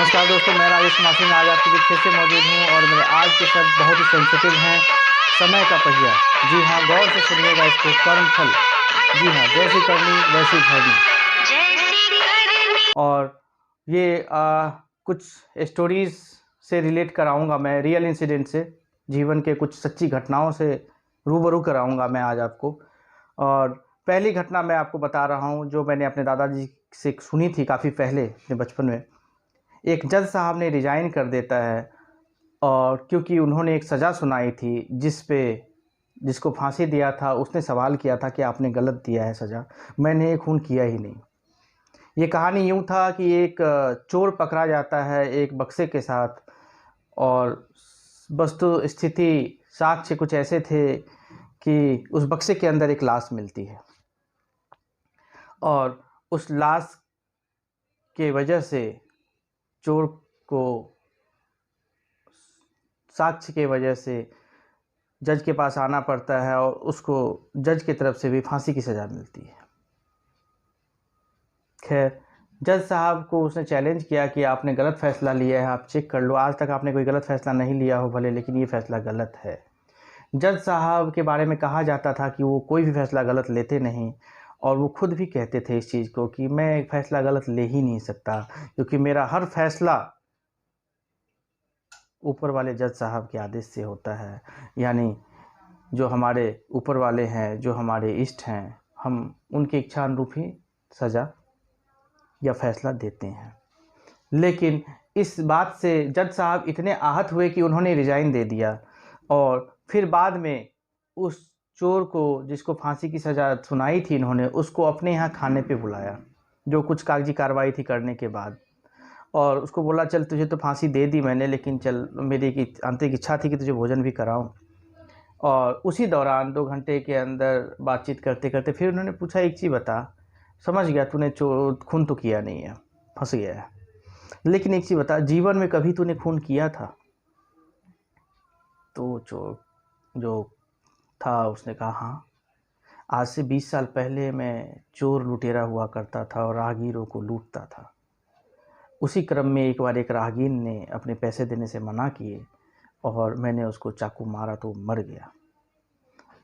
नमस्कार दोस्तों, मैं राजेश कुमार सिंह आज आपके बीच फिर से मौजूद हूँ और मेरे आज के शब्द बहुत ही सेंसिटिव हैं। समय का पहिया। जी हाँ, गौर से सुनिएगा इसको। कर्मफल। जी हाँ, जैसी करनी वैसी भरनी। और ये कुछ स्टोरीज से रिलेट कराऊंगा मैं, रियल इंसिडेंट से, जीवन के कुछ सच्ची घटनाओं से रूबरू कराऊंगा मैं आज आपको। और पहली घटना मैं आपको बता रहा हूँ जो मैंने अपने दादाजी से सुनी थी काफ़ी पहले अपने बचपन में। एक जज साहब ने रिजाइन कर देता है और क्योंकि उन्होंने एक सज़ा सुनाई थी जिसको फांसी दिया था। उसने सवाल किया था कि आपने गलत दिया है सज़ा, मैंने ये खून किया ही नहीं। ये कहानी यूँ था कि एक चोर पकड़ा जाता है एक बक्से के साथ और वस्तु स्थिति साक्ष्य कुछ ऐसे थे कि उस बक्से के अंदर एक लाश मिलती है और उस लाश के वजह से चोर को साक्ष्य के वजह से जज के पास आना पड़ता है और उसको जज की तरफ से भी फांसी की सज़ा मिलती है। खैर, जज साहब को उसने चैलेंज किया कि आपने गलत फ़ैसला लिया है, आप चेक कर लो, आज तक आपने कोई गलत फ़ैसला नहीं लिया हो भले, लेकिन ये फ़ैसला गलत है। जज साहब के बारे में कहा जाता था कि वो कोई भी फ़ैसला गलत लेते नहीं और वो खुद भी कहते थे इस चीज़ को कि मैं फ़ैसला गलत ले ही नहीं सकता, क्योंकि मेरा हर फैसला ऊपर वाले जज साहब के आदेश से होता है। यानी जो हमारे ऊपर वाले हैं, जो हमारे इष्ट हैं, हम उनकी इच्छा अनुरूप ही सज़ा या फ़ैसला देते हैं। लेकिन इस बात से जज साहब इतने आहत हुए कि उन्होंने रिज़ाइन दे दिया और फिर बाद में उस चोर को जिसको फांसी की सज़ा सुनाई थी इन्होंने, उसको अपने यहाँ खाने पे बुलाया, जो कुछ कागजी कार्रवाई थी करने के बाद, और उसको बोला चल तुझे तो फांसी दे दी मैंने, लेकिन चल मेरी एक आंतरिक इच्छा थी कि तुझे भोजन भी कराऊं। और उसी दौरान 2 घंटे के अंदर बातचीत करते करते फिर उन्होंने पूछा एक चीज़ बता, समझ गया तूने खून तो किया नहीं है, फंस गया है, लेकिन एक चीज़ बता, जीवन में कभी तूने खून किया था? तो जो था उसने कहा हाँ, आज से 20 साल पहले मैं चोर लुटेरा हुआ करता था और राहगीरों को लूटता था। उसी क्रम में एक बार एक राहगीर ने अपने पैसे देने से मना किए और मैंने उसको चाकू मारा तो मर गया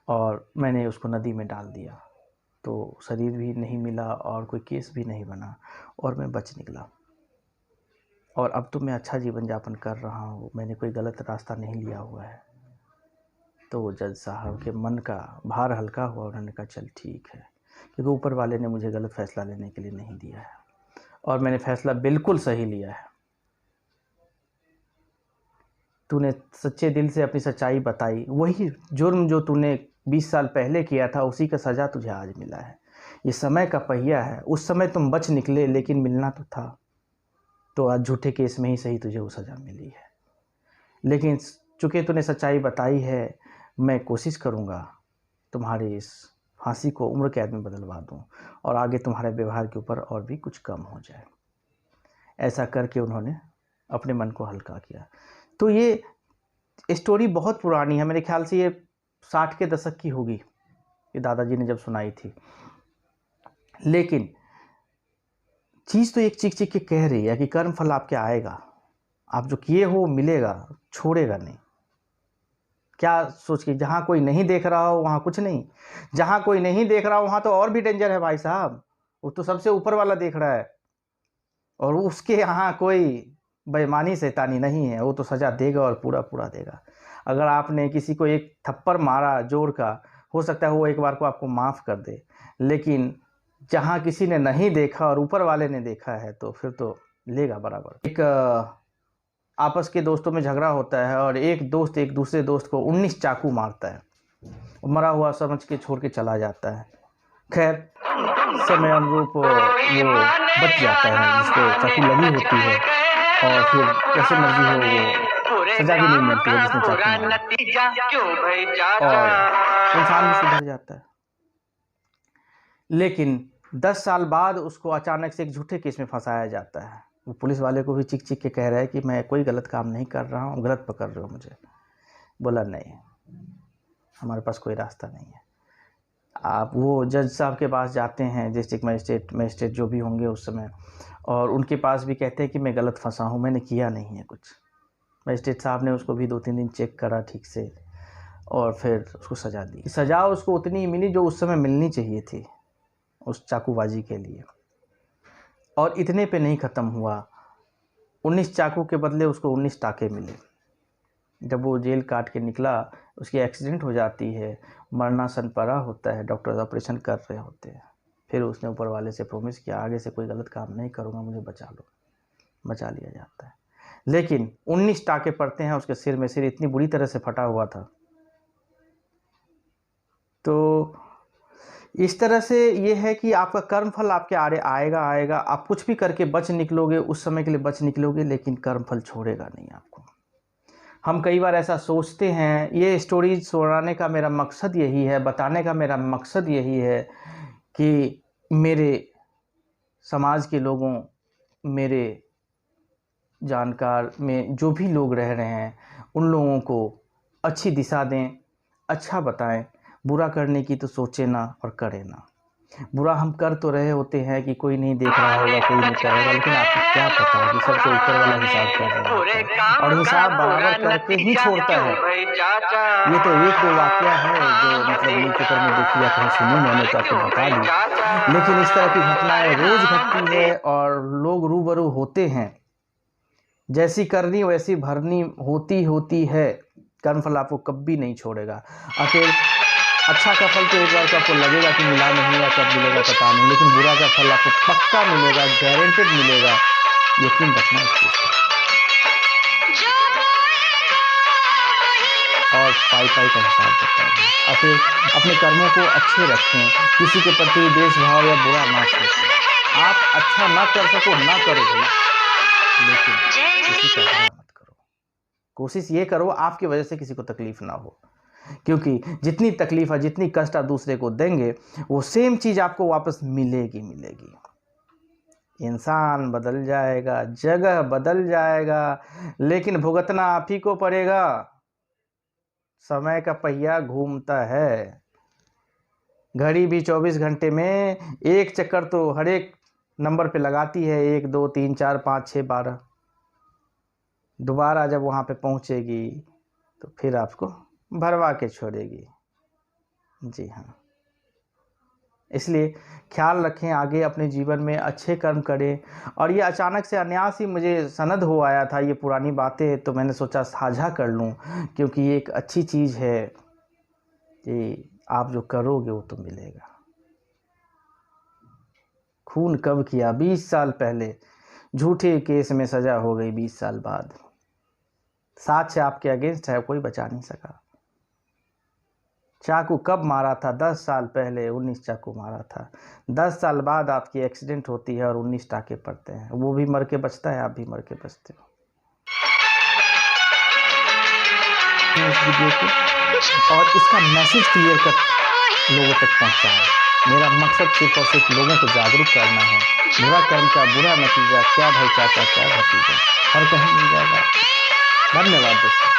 और मैंने उसको नदी में डाल दिया, तो शरीर भी नहीं मिला और कोई केस भी नहीं बना और मैं बच निकला और अब तो मैं अच्छा जीवन यापन कर रहा हूँ, मैंने कोई गलत रास्ता नहीं लिया हुआ है। तो जज साहब के मन का भार हल्का हुआ, उन्होंने कहा चल ठीक है, क्योंकि ऊपर वाले ने मुझे गलत फ़ैसला लेने के लिए नहीं दिया है और मैंने फ़ैसला बिल्कुल सही लिया है। तूने सच्चे दिल से अपनी सच्चाई बताई, वही जुर्म जो तूने 20 साल पहले किया था उसी का सज़ा तुझे आज मिला है। ये समय का पहिया है, उस समय तुम बच निकले लेकिन मिलना तो था, तो आज झूठे केस में ही सही तुझे वो सज़ा मिली है। लेकिन चूँकि तूने सच्चाई बताई है, मैं कोशिश करूँगा तुम्हारी इस फांसी को उम्र कैद में बदलवा दूँ और आगे तुम्हारे व्यवहार के ऊपर और भी कुछ कम हो जाए। ऐसा करके उन्होंने अपने मन को हल्का किया। तो ये स्टोरी बहुत पुरानी है, मेरे ख्याल से ये 60 के दशक की होगी, ये दादाजी ने जब सुनाई थी। लेकिन चीज़ तो एक चीख चीख के कह रही है कि कर्म फल आपके आएगा, आप जो किए हो मिलेगा, छोड़ेगा नहीं। क्या सोच के, जहाँ कोई नहीं देख रहा हो वहाँ कुछ नहीं, जहाँ कोई नहीं देख रहा हो वहाँ तो और भी डेंजर है भाई साहब, वो तो सबसे ऊपर वाला देख रहा है और उसके यहाँ कोई बेईमानी शैतानी नहीं है, वो तो सज़ा देगा और पूरा पूरा देगा। अगर आपने किसी को एक थप्पड़ मारा जोर का, हो सकता है वो एक बार को आपको माफ़ कर दे, लेकिन जहाँ किसी ने नहीं देखा और ऊपर वाले ने देखा है तो फिर तो लेगा बराबर। एक आपस के दोस्तों में झगड़ा होता है और एक दोस्त एक दूसरे दोस्त को 19 चाकू मारता है, मरा हुआ समझ के छोड़ के चला जाता है। खैर, समय अनुरूप वो बच जाता है जिसको चाकू लगी होती है और फिर कैसे मर्जी हो वो सज़ा भी नहीं मिलती है जिसने चाकू मारा और इंसान भी सुधर जाता है। लेकिन 10 साल बाद उसको अचानक से एक झूठे केस में फंसाया जाता है। वो पुलिस वाले को भी चीख चीख के कह रहा है कि मैं कोई गलत काम नहीं कर रहा हूँ, गलत पकड़ रहे हो मुझे। बोला नहीं, हमारे पास कोई रास्ता नहीं है। आप वो जज साहब के पास जाते हैं, डिस्ट्रिक्ट मजिस्ट्रेट जो भी होंगे उस समय, और उनके पास भी कहते हैं कि मैं गलत फंसा हूँ, मैंने किया नहीं है कुछ। मजिस्ट्रेट साहब ने उसको भी 2-3 दिन चेक करा ठीक से और फिर उसको सज़ा दी। सज़ा उसको उतनी मिली जो उस समय मिलनी चाहिए थी उस चाकूबाजी के लिए। और इतने पे नहीं ख़त्म हुआ, 19 चाकू के बदले उसको 19 टाके मिले। जब वो जेल काट के निकला, उसकी एक्सीडेंट हो जाती है, मरणासन पड़ा होता है, डॉक्टर ऑपरेशन कर रहे होते हैं। फिर उसने ऊपर वाले से प्रॉमिस किया आगे से कोई गलत काम नहीं करूँगा, मुझे बचा लो। बचा लिया जाता है, लेकिन 19 टाके पड़ते हैं उसके सिर में। सिर इतनी बुरी तरह से फटा हुआ था। तो इस तरह से ये है कि आपका कर्मफल आपके आड़े आएगा। आप कुछ भी करके बच निकलोगे, उस समय के लिए बच निकलोगे, लेकिन कर्मफल छोड़ेगा नहीं आपको। हम कई बार ऐसा सोचते हैं। ये स्टोरीज सुनाने का मेरा मकसद यही है, बताने का मेरा मकसद यही है कि मेरे समाज के लोगों, मेरे जानकार में जो भी लोग रह रहे हैं, उन लोगों को अच्छी दिशा दें, अच्छा बताएं। बुरा करने की तो सोचे ना और करें ना। बुरा हम कर तो रहे होते हैं कि कोई नहीं देख रहा होगा, कोई नहीं करेगा, लेकिन आपको क्या पता कि सबसे ऊपर वाला हिसाब कर रहा होता है और हिसाब बराबर करके ही छोड़ता है। ये तो 1-2 वाकया है जो मतलब न्यूज़पेपर में देखी या कहीं सुनी, मैंने तो आपको बता दी। लेकिन इस तरह की घटनाएं रोज़ घटती है और लोग रूबरू होते हैं। जैसी करनी वैसी भरनी होती है। कर्मफल आपको कभी नहीं छोड़ेगा। अतः अच्छा का फल तो एक बार को आपको लगेगा कि मिला नहीं या कब मिलेगा पता नहीं, लेकिन बुरा का फल आपको पक्का मिलेगा, गारंटेड मिलेगा। यकीन रखना इस चीज़ पर। और पाई का हिसाब करता है। अतः अपने कर्मों को अच्छे रखें, किसी के प्रति देशभाव या बुरा ना सोचें। आप अच्छा ना कर सको ना करो भाई, लेकिन किसी का बुरा मत करो। कोशिश ये करो आपकी वजह से किसी को तकलीफ ना हो, क्योंकि जितनी तकलीफ है, जितनी कष्ट आप दूसरे को देंगे, वो सेम चीज़ आपको वापस मिलेगी। इंसान बदल जाएगा, जगह बदल जाएगा, लेकिन भुगतना आप ही को पड़ेगा। समय का पहिया घूमता है। घड़ी भी 24 घंटे में एक चक्कर तो हर एक नंबर पे लगाती है, 1 2 3 4 5 6 12। दोबारा जब वहाँ पे पहुँचेगी तो फिर आपको भरवा के छोड़ेगी। जी हाँ, इसलिए ख्याल रखें, आगे अपने जीवन में अच्छे कर्म करें। और ये अचानक से अनायास ही मुझे सनद हो आया था ये पुरानी बातें, तो मैंने सोचा साझा कर लूँ, क्योंकि ये एक अच्छी चीज़ है कि आप जो करोगे वो तो मिलेगा। खून कब किया? 20 साल पहले। झूठे केस में सज़ा हो गई 20 साल बाद। साक्ष्य आपके अगेंस्ट है, कोई बचा नहीं सका। चाकू कब मारा था? 10 साल पहले 19 चाकू मारा था। 10 साल बाद आपकी एक्सीडेंट होती है और 19 टाके पड़ते हैं। वो भी मर के बचता है, आप भी मर के बचते हो। इस वीडियो को और इसका मैसेज क्लियर कट लोगों तक पहुंचाएं। मेरा मकसद सिर्फ और सिर्फ लोगों को जागरूक करना है। बुरा कर्म का बुरा नतीजा क्या भाई चाचा, क्या भतीजा, हर कहीं मिल जाएगा। धन्यवाद दोस्तों।